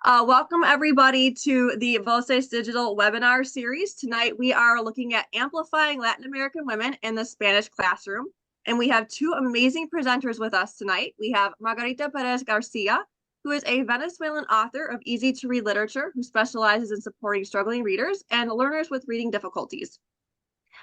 Welcome everybody to the Voces Digital webinar series. Tonight we are looking at amplifying Latin American women in the Spanish classroom. And we have two amazing presenters with us tonight. We have Margarita Perez Garcia, who is a Venezuelan author of easy to read literature who specializes in supporting struggling readers and learners with reading difficulties.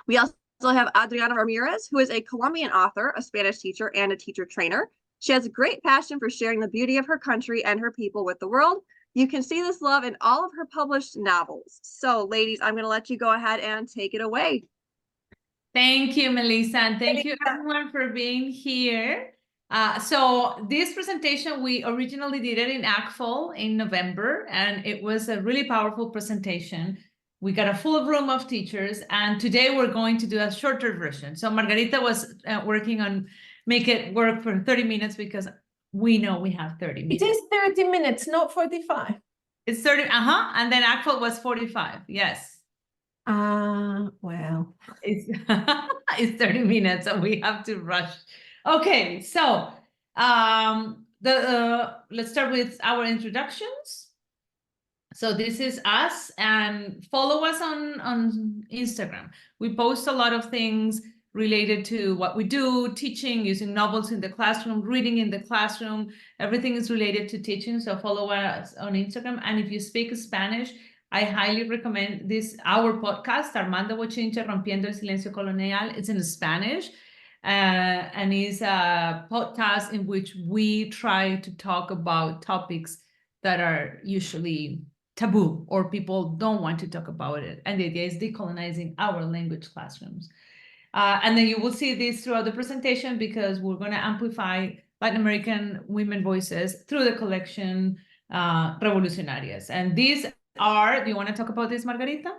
We also have Adriana Ramirez, who is a Colombian author, a Spanish teacher, and a teacher trainer. She has a great passion for sharing the beauty of her country and her people with the world. You can see this love in all of her published novels. So, ladies, I'm going to let you go ahead and take it away. Thank you, Melissa, and thank you everyone for being here. So this presentation, we originally did it in ACFL in November, and it was a really powerful presentation. We got a full room of teachers, and today we're going to do a shorter version. So Margarita was working on make it work for 30 minutes because we know we have 30 minutes. It is 30 minutes, not 45. It's 30, and then ACFL was 45, yes. Well. It's 30 minutes, so we have to rush. Okay, so let's start with our introductions. So this is us, and follow us on Instagram. We post a lot of things related to what we do, teaching, using novels in the classroom, reading in the classroom. Everything is related to teaching, so follow us on Instagram. And if you speak Spanish, I highly recommend our podcast, Armando Bochinche, Rompiendo el Silencio Colonial. It's in Spanish, and it's a podcast in which we try to talk about topics that are usually taboo or people don't want to talk about it. And the idea is decolonizing our language classrooms. And then you will see this throughout the presentation because we're going to amplify Latin American women voices through the collection Revolucionarias. And these do you want to talk about this, Margarita?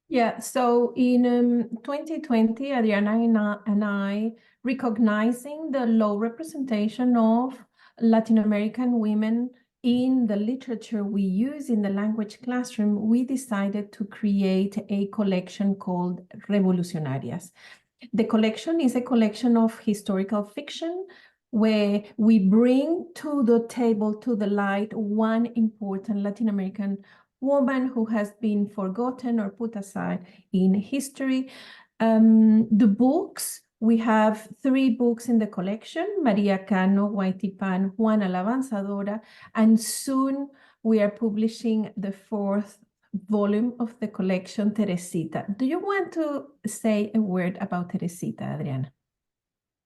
Yeah, so in 2020, Adriana and I, recognizing the low representation of Latin American women in the literature we use in the language classroom, we decided to create a collection called Revolucionarias. The collection is a collection of historical fiction where we bring to the table, to the light, one important Latin American woman who has been forgotten or put aside in history. The books, we have 3 books in the collection, Maria Cano, Guaitipan, Juana la Avanzadora, and soon we are publishing the 4th volume of the collection, Teresita. Do you want to say a word about Teresita, Adriana?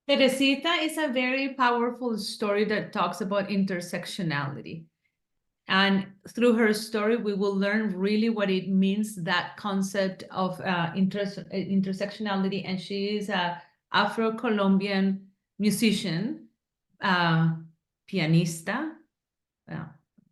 Teresita is a very powerful story that talks about intersectionality. And through her story, we will learn really what it means, that concept of intersectionality. And she is an Afro-Colombian musician, pianista,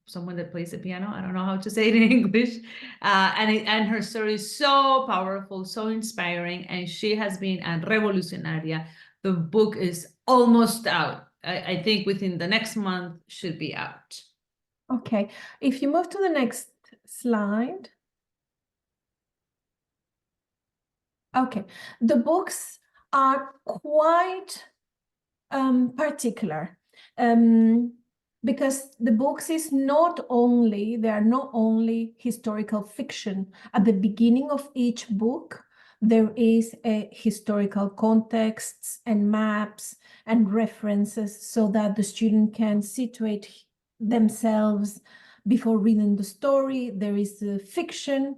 someone that plays the piano. I don't know how to say it in English. And her story is so powerful, so inspiring. And she has been a revolucionaria. The book is almost out. I think within the next month should be out. Okay, if you move to the next slide. Okay, the books are quite particular because the books they are not only historical fiction. At the beginning of each book, there is a historical context and maps and references so that the student can situate themselves before reading the story. There is the fiction,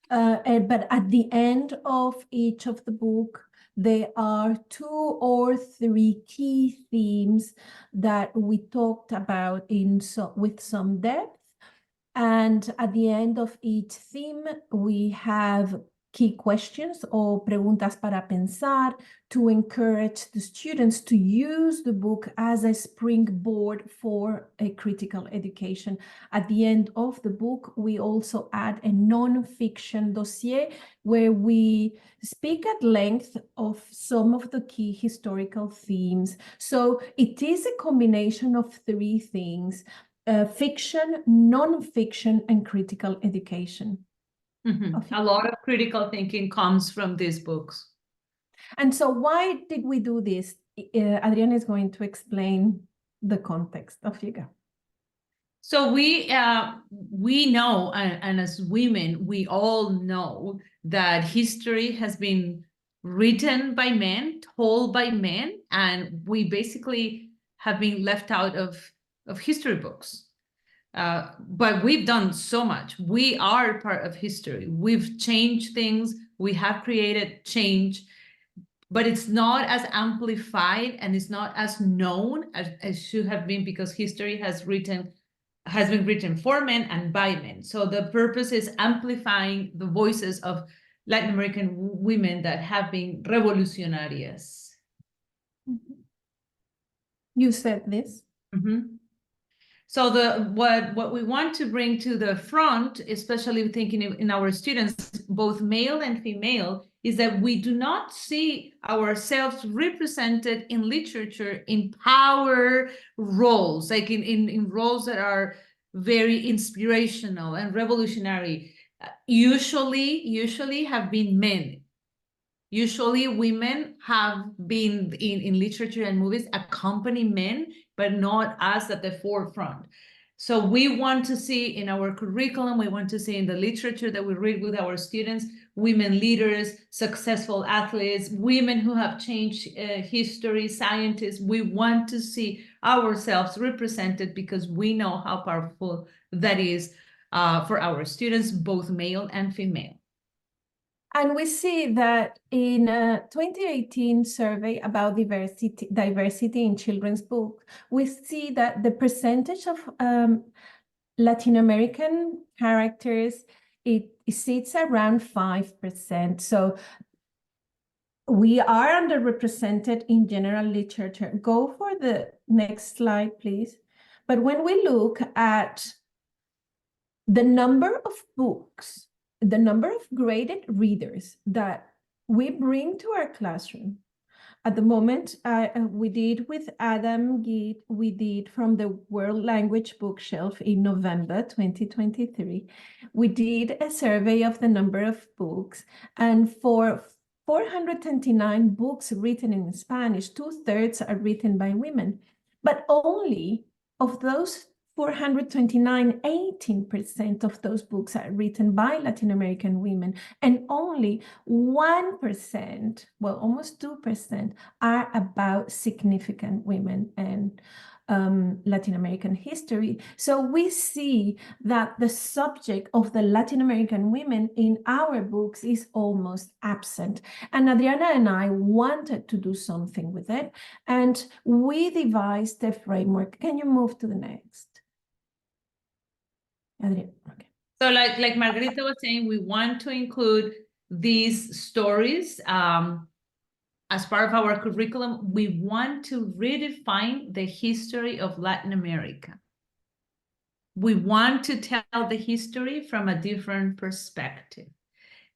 but at the end of each of the book, there are 2 or 3 key themes that we talked about with some depth. And at the end of each theme, we have key questions or preguntas para pensar to encourage the students to use the book as a springboard for a critical education. At the end of the book, we also add a non-fiction dossier where we speak at length of some of the key historical themes. So it is a combination of 3 things, fiction, non-fiction, and critical education. Mm-hmm. A lot of critical thinking comes from these books. And so why did we do this? Adriana is going to explain the context of Yuga. So we know, and as women, we all know that history has been written by men, told by men, and we basically have been left out of history books. But we've done so much. We are part of history. We've changed things. We have created change, but it's not as amplified and it's not as known as should have been, because history has been written for men and by men. So the purpose is amplifying the voices of Latin American women that have been revolucionarias. You said this. Mm-hmm. So what we want to bring to the front, especially thinking in our students, both male and female, is that we do not see ourselves represented in literature in power roles, like in roles that are very inspirational and revolutionary. Usually have been men. Usually women have been in literature and movies accompany men, but not us at the forefront. So we want to see in our curriculum, we want to see in the literature that we read with our students, women leaders, successful athletes, women who have changed history, scientists. We want to see ourselves represented because we know how powerful that is for our students, both male and female. And we see that in a 2018 survey about diversity in children's books, we see that the percentage of Latin American characters, it sits around 5%. So we are underrepresented in general literature. Go for the next slide, please. But when we look at the number of books, the number of graded readers that we bring to our classroom, at the moment, we did with Adam Gide, we did from the World Language Bookshelf in November 2023. We did a survey of the number of books, and for 429 books written in Spanish, 2/3 are written by women. But only of those 429, 18% of those books are written by Latin American women, and only 1%, well, almost 2%, are about significant women and Latin American history. So we see that the subject of the Latin American women in our books is almost absent. And Adriana and I wanted to do something with it, and we devised a framework. Can you move to the next? Adriana, okay. So like Margarita was saying, we want to include these stories as part of our curriculum. We want to redefine the history of Latin America. We want to tell the history from a different perspective.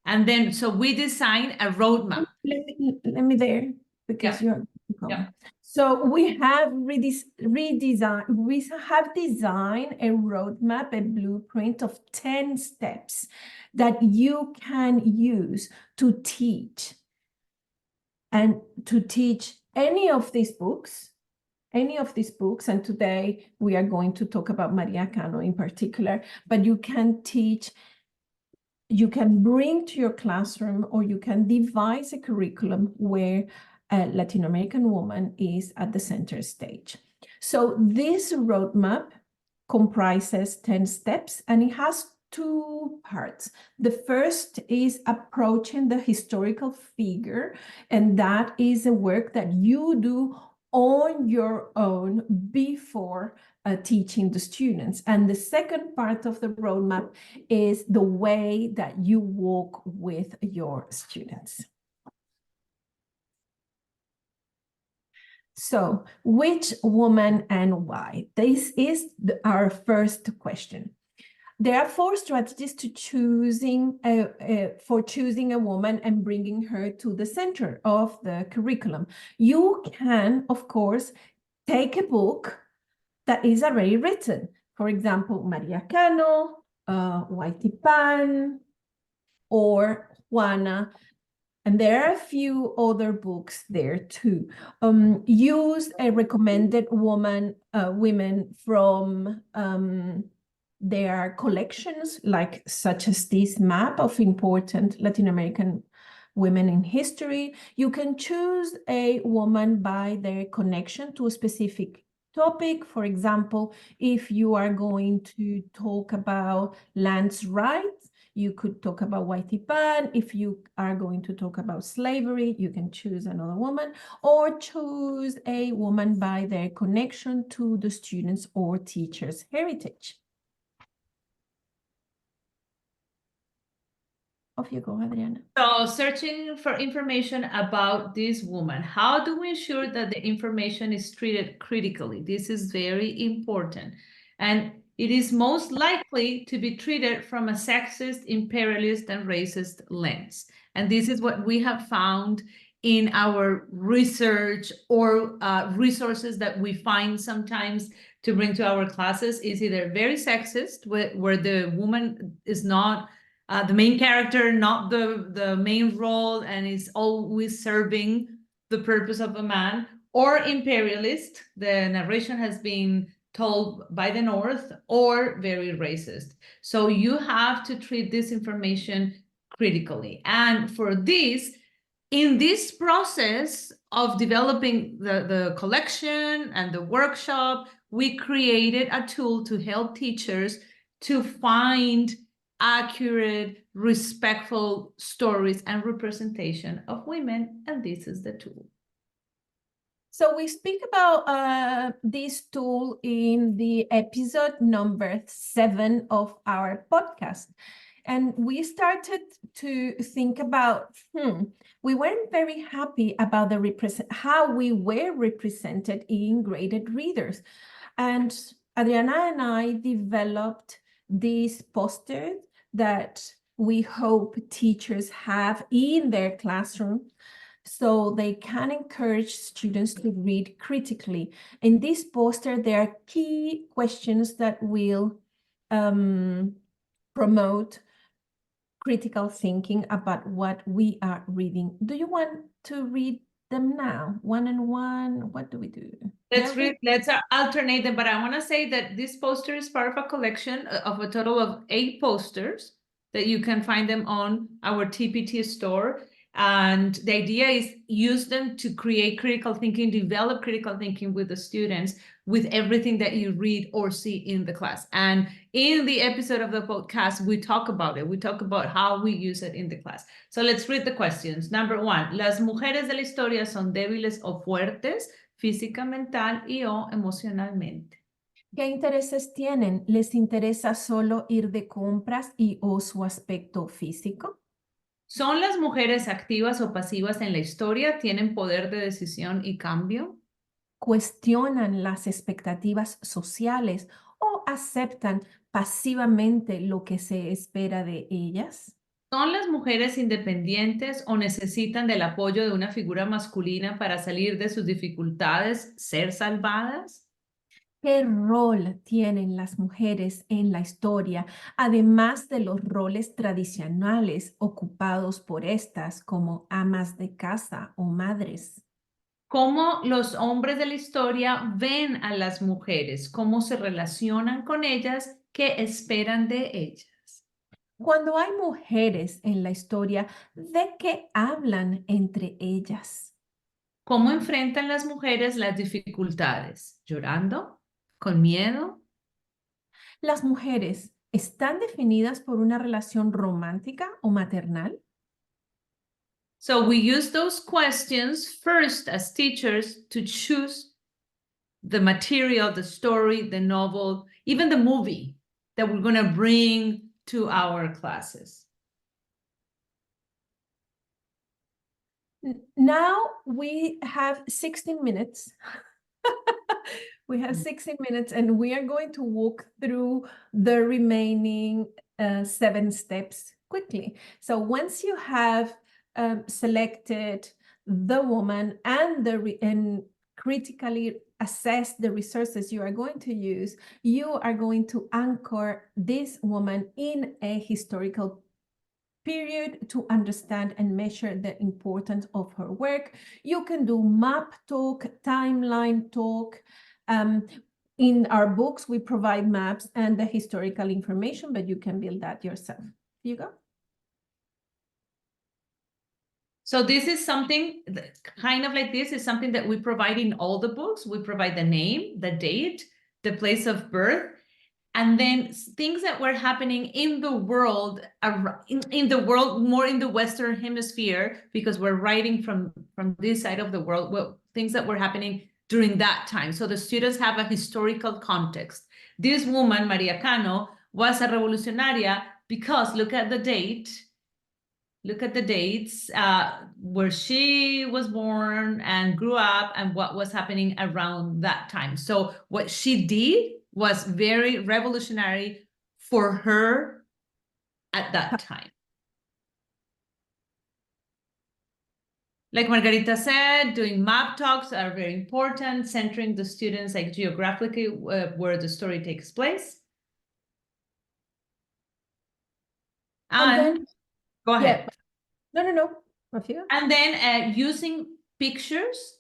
And then, so we design a roadmap. Let me there, because Yeah. you're So we have redesigned, we have designed a roadmap, a blueprint of 10 steps that you can use to teach. And to teach any of these books, and today we are going to talk about Maria Cano in particular, but you can teach, you can bring to your classroom, or you can devise a curriculum where a Latin American woman is at the center stage. So this roadmap comprises 10 steps, and it has 2 parts. The first is approaching the historical figure, and that is a work that you do on your own before teaching the students. And the second part of the roadmap is the way that you walk with your students. So, which woman and why? This is our first question. There are 4 strategies to choosing a woman and bringing her to the center of the curriculum. You can, of course, take a book that is already written. For example, Maria Cano, Whitey Pan, or Juana And there are a few other books there too. Use a recommended women from their collections, like such as this map of important Latin American women in history. You can choose a woman by their connection to a specific topic. For example, if you are going to talk about lands rights, you could talk about Pan. If you are going to talk about slavery, you can choose another woman, or choose a woman by their connection to the students' or teachers' heritage. Off you go, Adriana. So searching for information about this woman, how do we ensure that the information is treated critically? This is very important. And it is most likely to be treated from a sexist, imperialist, and racist lens. And this is what we have found in our research or resources that we find sometimes to bring to our classes is either very sexist, where the woman is not the main character, not the main role, and is always serving the purpose of a man, or imperialist, the narration has been told by the North, or very racist. So you have to treat this information critically. And for this, in this process of developing the collection and the workshop, we created a tool to help teachers to find accurate, respectful stories and representation of women, and this is the tool. So we speak about this tool in the episode number 7 of our podcast. And we started to think about, we weren't very happy about how we were represented in graded readers. And Adriana and I developed this poster that we hope teachers have in their classroom, so they can encourage students to read critically. In this poster, there are key questions that will promote critical thinking about what we are reading. Do you want to read them now, one and one? What do we do? Let's alternate them, but I want to say that this poster is part of a collection of a total of 8 posters that you can find them on our TPT store. And the idea is use them to create critical thinking, develop critical thinking with the students, with everything that you read or see in the class. And in the episode of the podcast, we talk about it. We talk about how we use it in the class. So let's read the questions. Number 1, ¿las mujeres de la historia son débiles o fuertes física, mental y o emocionalmente? ¿Qué intereses tienen? ¿Les interesa solo ir de compras y o su aspecto físico? ¿Son las mujeres activas o pasivas en la historia? ¿Tienen poder de decisión y cambio? ¿Cuestionan las expectativas sociales o aceptan pasivamente lo que se espera de ellas? ¿Son las mujeres independientes o necesitan del apoyo de una figura masculina para salir de sus dificultades, ser salvadas? ¿Qué rol tienen las mujeres en la historia, además de los roles tradicionales ocupados por estas como amas de casa o madres? ¿Cómo los hombres de la historia ven a las mujeres? ¿Cómo se relacionan con ellas? ¿Qué esperan de ellas? Cuando hay mujeres en la historia, ¿de qué hablan entre ellas? ¿Cómo enfrentan las mujeres las dificultades? ¿Llorando? ¿Con miedo? ¿Las mujeres están definidas por una relación romántica o maternal? So we use those questions first as teachers to choose the material, the story, the novel, even the movie that we're going to bring to our classes. Now we have 16 minutes. We have 16 minutes and we are going to walk through the remaining 7 steps quickly. So once you have selected the woman and critically assess the resources you are going to use, you are going to anchor this woman in a historical period to understand and measure the importance of her work. You can do map talk, timeline talk. In our books, we provide maps and the historical information, but you can build that yourself. You go. So this is something kind of like this is something that we provide in all the books. We provide the name, the date, the place of birth, and then things that were happening in the world, in the world, more in the Western Hemisphere, because we're writing from this side of the world, well, things that were happening during that time. So the students have a historical context. This woman, Maria Cano, was a revolucionaria because look at the date. Look at the dates where she was born and grew up and what was happening around that time. So what she did was very revolutionary for her at that time. Like Margarita said, doing map talks are very important, centering the students like geographically where the story takes place. And then, go ahead. Yeah. No. Rafika? And then using pictures,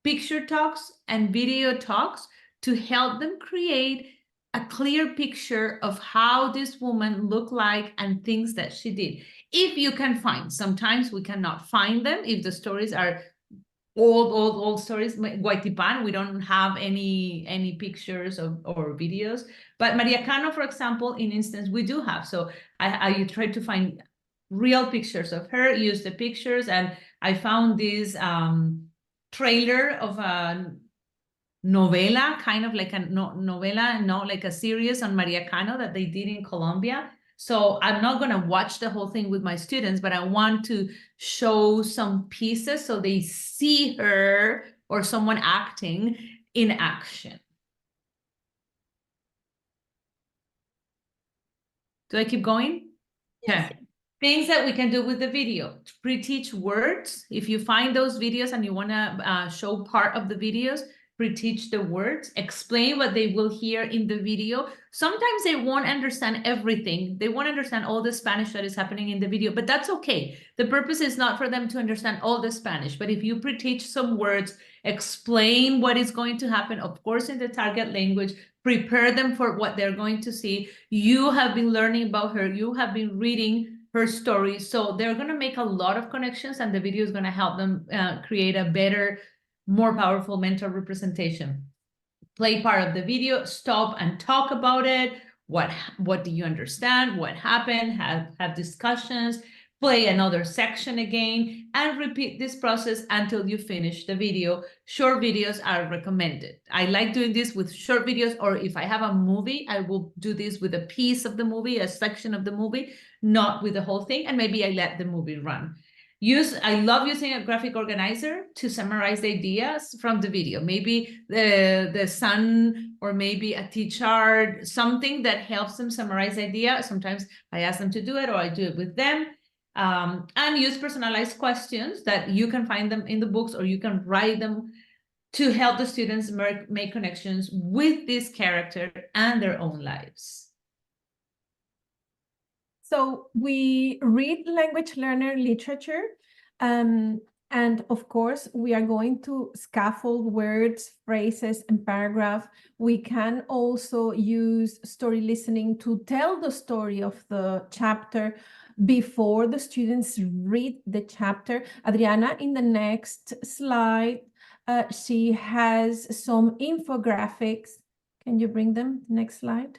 picture talks and video talks to help them create a clear picture of how this woman looked like and things that she did. If you can find, sometimes we cannot find them if the stories are old stories. Guaytipan, we don't have any pictures or videos, but Maria Cano, for example, in instance, we do have. So I tried to find real pictures of her, use the pictures, and I found this trailer of a novela, kind of like a novela, no, like a series on Maria Cano that they did in Colombia. So I'm not going to watch the whole thing with my students, but I want to show some pieces so they see her or someone acting in action. Do I keep going? Yes. Okay. Things that we can do with the video. Pre-teach words. If you find those videos and you want to show part of the videos, pre-teach the words. Explain what they will hear in the video. Sometimes they won't understand everything. They won't understand all the Spanish that is happening in the video, but that's okay. The purpose is not for them to understand all the Spanish, but if you pre-teach some words, explain what is going to happen, of course, in the target language, prepare them for what they're going to see. You have been learning about her. You have been reading her story. So they're going to make a lot of connections, and the video is going to help them create a better, more powerful mental representation. Play part of the video, stop and talk about it. What do you understand? What happened? Have discussions. Play another section again and repeat this process until you finish the video. Short videos are recommended. I like doing this with short videos, or if I have a movie, I will do this with a piece of the movie, a section of the movie, not with the whole thing, and maybe I let the movie run. I love using a graphic organizer to summarize the ideas from the video. Maybe the sun, or maybe a T-chart, something that helps them summarize the idea. Sometimes I ask them to do it, or I do it with them. And use personalized questions that you can find them in the books, or you can write them to help the students make connections with this character and their own lives. So we read language learner literature, and of course, we are going to scaffold words, phrases, and paragraph. We can also use story listening to tell the story of the chapter before the students read the chapter. Adriana, in the next slide, she has some infographics. Can you bring them? Next slide.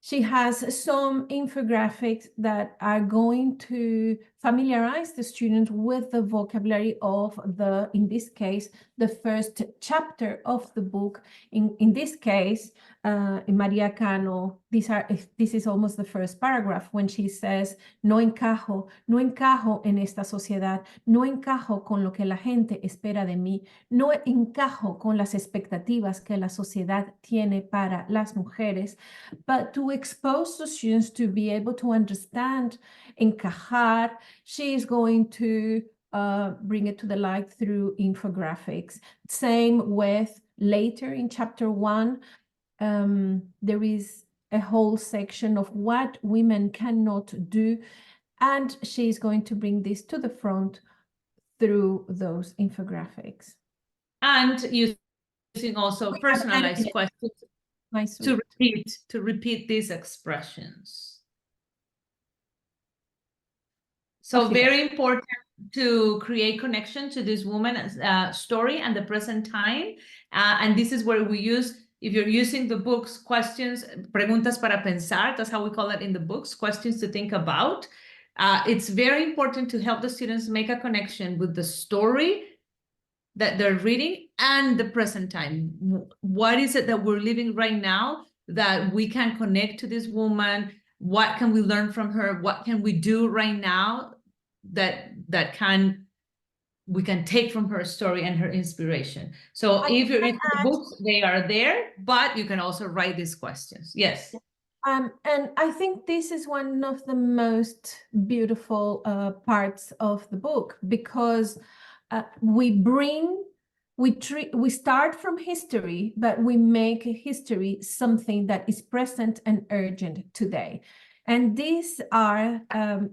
She has some infographics that are going to familiarize the student with the vocabulary of in this case, the first chapter of the book. In this case, in Maria Cano, this is almost the first paragraph when she says, no encajo en esta sociedad, no encajo con lo que la gente espera de mí, no encajo con las expectativas que la sociedad tiene para las mujeres, but to expose the students to be able to understand, encajar, she is going to bring it to the light through infographics. Same with later in chapter 1, there is a whole section of what women cannot do, and she's going to bring this to the front through those infographics. And using also personalized questions to repeat these expressions. So very important to create connection to this woman's story and the present time. And this is where we use, if you're using the books, questions, preguntas para pensar, that's how we call it in the books, questions to think about. It's very important to help the students make a connection with the story that they're reading and the present time. What is it that we're living right now that we can connect to this woman? What can we learn from her? What can we do right now that we can take from her story and her inspiration? So if you're into the books, they are there, but you can also write these questions. Yes. And I think this is one of the most beautiful parts of the book, because we start from history, but we make history something that is present and urgent today. And these are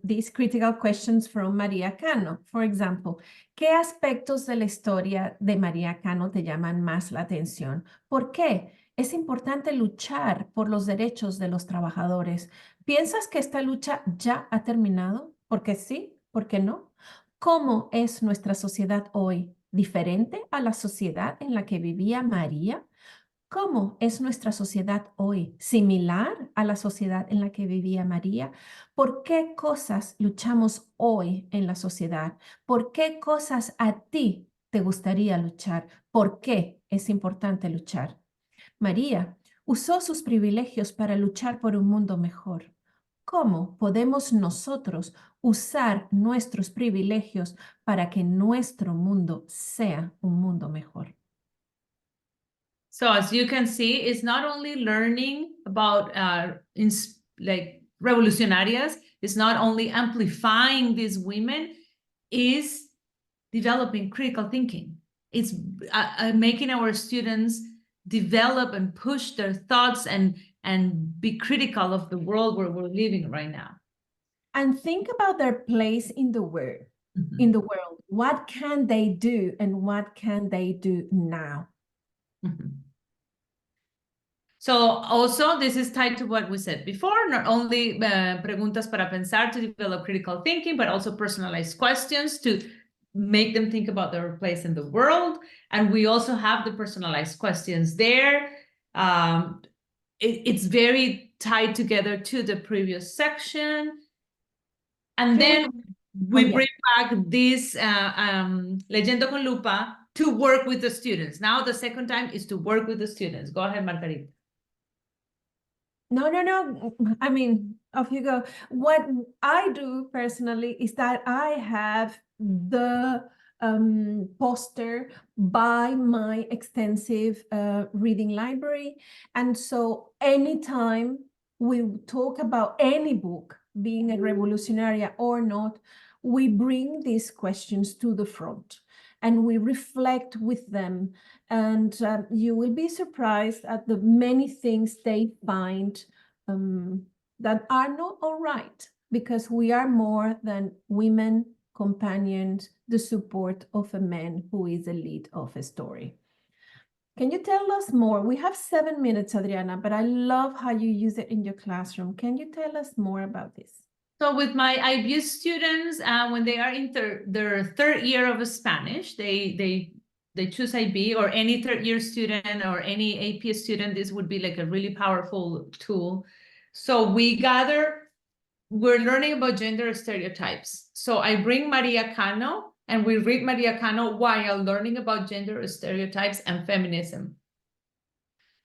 these critical questions from María Cano. For example, ¿qué aspectos de la historia de María Cano te llaman más la atención? ¿Por qué es importante luchar por los derechos de los trabajadores? ¿Piensas que esta lucha ya ha terminado? ¿Por qué sí? ¿Por qué no? ¿Cómo es nuestra sociedad hoy? ¿Diferente a la sociedad en la que vivía María? ¿Cómo es nuestra sociedad hoy? ¿Similar a la sociedad en la que vivía María? ¿Por qué cosas luchamos hoy en la sociedad? ¿Por qué cosas a ti te gustaría luchar? ¿Por qué es importante luchar? María usó sus privilegios para luchar por un mundo mejor. ¿Cómo podemos nosotros usar nuestros privilegios para que nuestro mundo sea un mundo mejor? So as you can see, it's not only learning about like revolucionarias, it's not only amplifying these women, is developing critical thinking. It's making our students develop and push their thoughts and be critical of the world where we're living right now. And think about their place in the world. In the world, what can they do and what can they do now? So also this is tied to what we said before, not only preguntas para pensar to develop critical thinking, but also personalized questions to make them think about their place in the world. And we also have the personalized questions there. It's very tied together to the previous section. And then we bring back this Leyendo con Lupa to work with the students. Now the second time is to work with the students. Go ahead, Margarita. No. I mean, off you go. What I do personally is that I have the poster by my extensive reading library. And so anytime we talk about any book, being a revolucionaria or not, we bring these questions to the front and we reflect with them. And you will be surprised at the many things they find that are not all right, because we are more than women, companions, the support of a man who is the lead of a story. Can you tell us more? We have 7 minutes, Adriana, but I love how you use it in your classroom. Can you tell us more about this? So with my IB students, when they are in their third year of Spanish, they choose IB, or any third year student or any AP student, this would be like a really powerful tool. So we're learning about gender stereotypes. So I bring María Cano and we read María Cano while learning about gender stereotypes and feminism.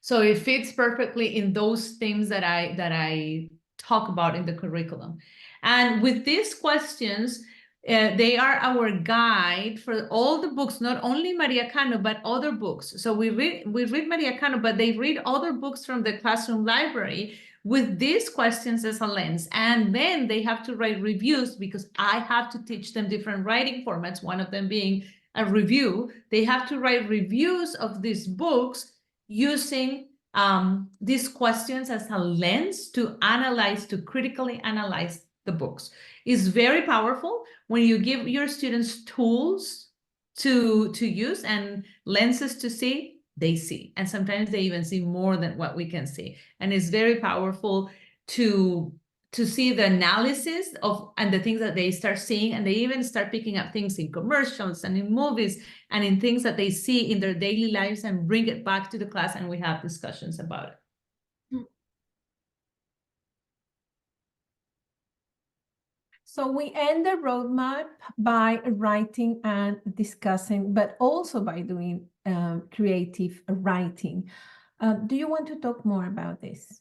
So it fits perfectly in those themes that I talk about in the curriculum. And with these questions, they are our guide for all the books, not only María Cano, but other books. So we read María Cano, but they read other books from the classroom library with these questions as a lens. And then they have to write reviews, because I have to teach them different writing formats, one of them being a review. They have to write reviews of these books using these questions as a lens to analyze, to critically analyze the books. It's very powerful when you give your students tools to use and lenses to see, they see. And sometimes they even see more than what we can see. And it's very powerful to see the analysis of and the things that they start seeing, and they even start picking up things in commercials and in movies and in things that they see in their daily lives and bring it back to the class, and we have discussions about it. So we end the roadmap by writing and discussing, but also by doing creative writing. Do you want to talk more about this?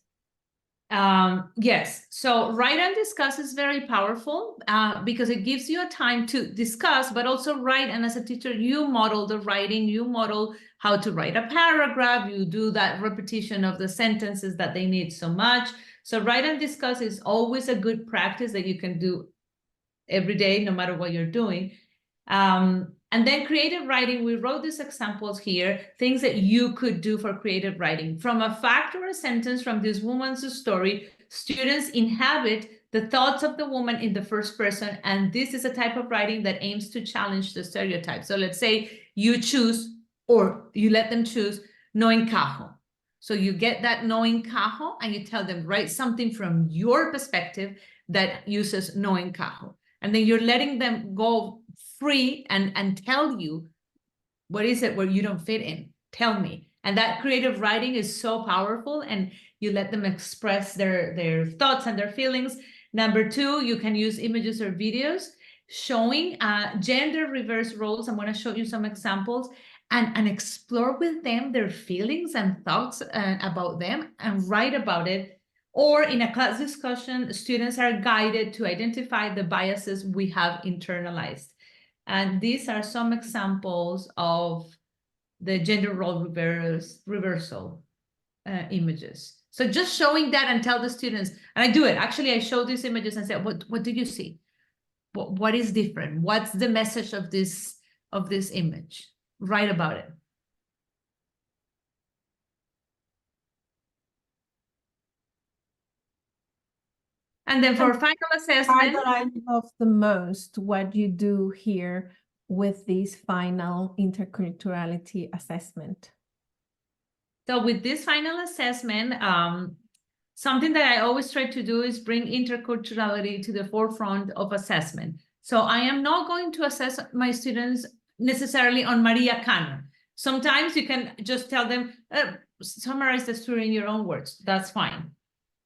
Yes, so write and discuss is very powerful because it gives you a time to discuss, but also write. And as a teacher, you model the writing, you model how to write a paragraph, you do that repetition of the sentences that they need so much. So write and discuss is always a good practice that you can do every day, no matter what you're doing. And then creative writing, we wrote these examples here, things that you could do for creative writing. From a fact or a sentence from this woman's story, students inhabit the thoughts of the woman in the first person, and this is a type of writing that aims to challenge the stereotype. So let's say you choose, or you let them choose, no encajo. So you get that no encajo, and you tell them, write something from your perspective that uses no encajo. And then you're letting them go free and tell you, what is it where you don't fit in? Tell me. And that creative writing is so powerful, and you let them express their thoughts and their feelings. Number two, you can use images or videos showing gender reverse roles. I'm going to show you some examples and explore with them their feelings and thoughts about them and write about it. Or in a class discussion, students are guided to identify the biases we have internalized. And these are some examples of the gender role reversal images. So just showing that and tell the students, and I do it. Actually, I show these images and say, what do you see? What is different? What's the message of this image? Write about it. And then for final assessment, That I love the most what you do here with this final interculturality assessment. so with this final assessment, something that I always try to do is bring interculturality to the forefront of assessment. So I am not going to assess my students necessarily on Maria Cano. Sometimes you can just tell them, summarize the story in your own words. That's fine.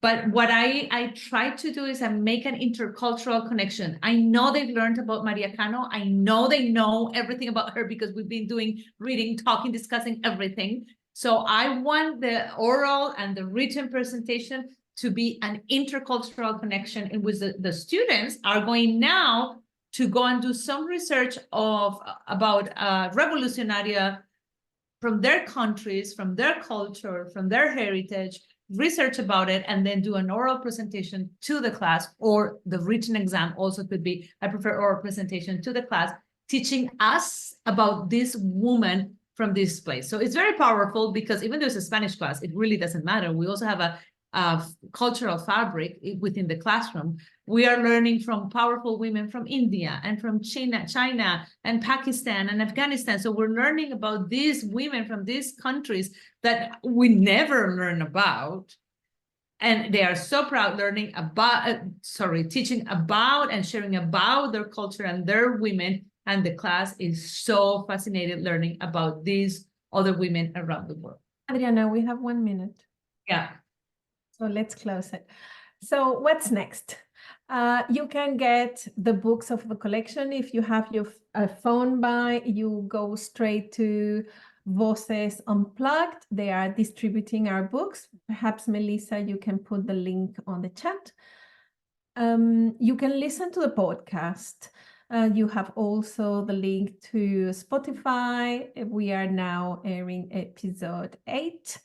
But what I try to do is I make an intercultural connection. I know they've learned about Maria Cano. I know they know everything about her because we've been doing reading, talking, discussing everything. So I want the oral and the written presentation to be an intercultural connection in which the students are going now to go and do some research about revolucionaria from their countries, from their culture, from their heritage, research about it, and then do an oral presentation to the class, or the written exam also could be, I prefer oral presentation to the class, teaching us about this woman from this place. So it's very powerful because even though it's a Spanish class, it really doesn't matter. We also have a cultural fabric within the classroom. We are learning from powerful women from India and from China and Pakistan and Afghanistan. So we're learning about these women from these countries that we never learn about. And they are so proud learning about, teaching about and sharing about their culture and their women. And the class is so fascinated learning about these other women around the world. Adriana, we have 1 minute. Yeah. So let's close it. So what's next? You can get the books of the collection. If you have your phone by, you go straight to Voces Unplugged. They are distributing our books. Perhaps, Melissa, you can put the link on the chat. You can listen to the podcast. You have also the link to Spotify. We are now airing episode 8.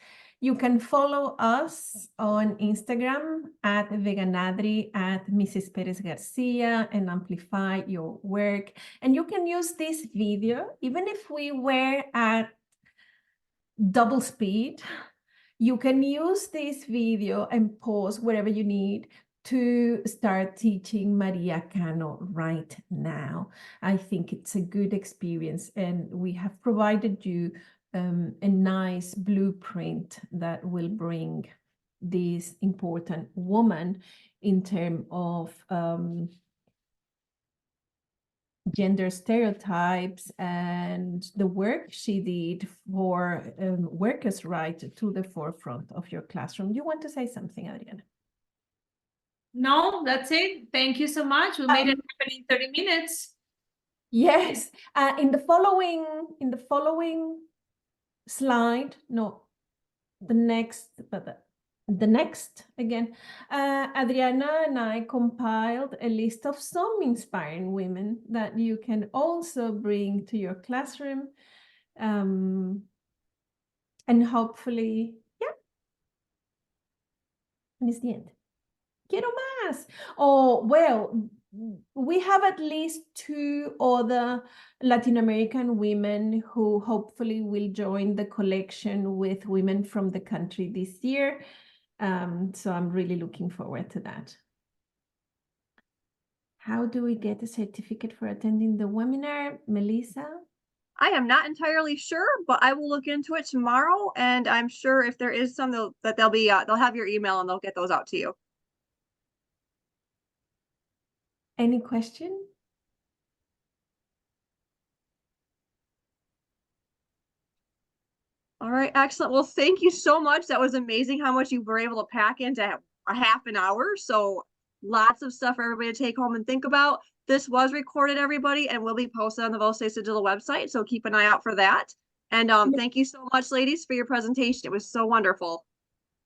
You can follow us on Instagram at Veganadri, at Mrs. Perez Garcia, and amplify your work. And you can use this video, even if we were at double speed, You can use this video and pause wherever you need to start teaching Maria Cano right now. I think it's a good experience, and we have provided you a nice blueprint that will bring this important woman in terms of gender stereotypes and the work she did for workers' rights to the forefront of your classroom. You want to say something, Adriana? No, that's it. Thank you so much. We made it happen in 30 minutes. Yes. In the following slide, no, the next again, Adriana and I compiled a list of some inspiring women that you can also bring to your classroom, and hopefully, yeah, and it's the end. Quiero más. Oh, well, we have at least 2 other Latin American women who hopefully will join the collection with women from the country this year. So I'm really looking forward to that. How do we get a certificate for attending the webinar, Melissa? I am not entirely sure, but I will look into it tomorrow, and I'm sure if there is some, they'll have your email and they'll get those out to you. Any question? All right, excellent. Well, thank you so much. That was amazing how much you were able to pack into a half an hour. So lots of stuff for everybody to take home and think about. This was recorded, everybody, and will be posted on the Voces Digital website. So keep an eye out for that. And thank you so much, ladies, for your presentation. It was so wonderful.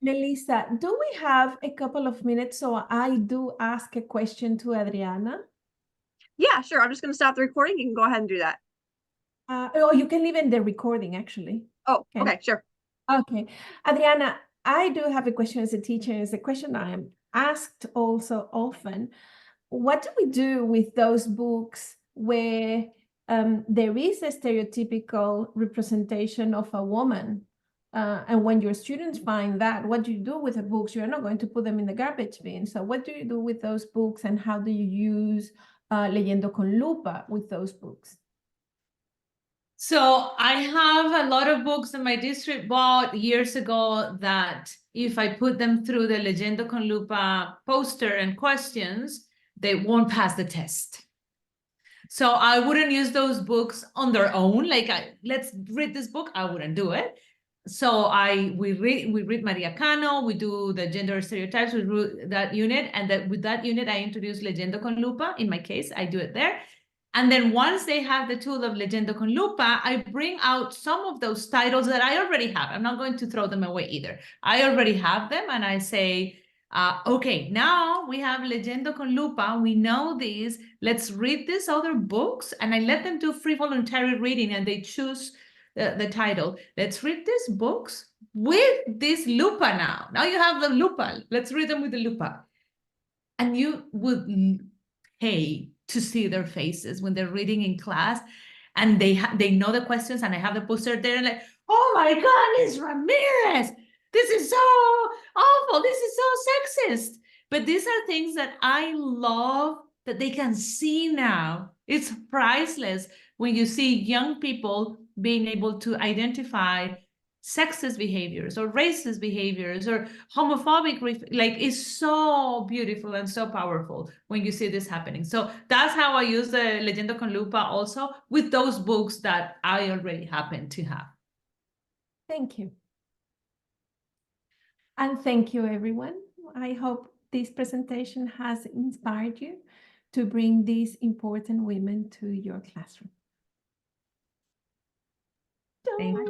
Melissa, do we have a couple of minutes so I do ask a question to Adriana? Yeah, sure. I'm just going to stop the recording. You can go ahead and do that. Oh, you can leave in the recording, actually. Oh, okay, sure. Okay. Adriana, I do have a question as a teacher. It's a question I am asked also often. What do we do with those books where there is a stereotypical representation of a woman? And when your students find that, what do you do with the books? You're not going to put them in the garbage bin. So what do you do with those books, and how do you use Leyendo con Lupa with those books? So I have a lot of books that my district bought years ago that if I put them through the Leyendo con Lupa poster and questions, they won't pass the test. So I wouldn't use those books on their own. Like, let's read this book. I wouldn't do it. So we read Maria Cano. We do the gender stereotypes. We read that unit, and with that unit, I introduce Leyendo con Lupa. In my case, I do it there. And then once they have the tool of Leyendo con Lupa, I bring out some of those titles that I already have. I'm not going to throw them away either. I already have them, and I say, okay, now we have Leyendo con Lupa. We know these. Let's read these other books. And I let them do free voluntary reading, and they choose the title. Let's read these books with this Lupa now. Now you have the Lupa. Let's read them with the Lupa. And you would pay to see their faces when they're reading in class, and they know the questions, and I have the poster there, and like, oh my God, Ms. Ramirez, this is so awful, this is so sexist. But these are things that I love that they can see now. It's priceless when you see young people being able to identify sexist behaviors or racist behaviors or homophobic, like, it's so beautiful and so powerful when you see this happening. So that's how I use the Leyendo con Lupa also with those books that I already happen to have. Thank you. And thank you, everyone. I hope this presentation has inspired you to bring these important women to your classroom. Thank you.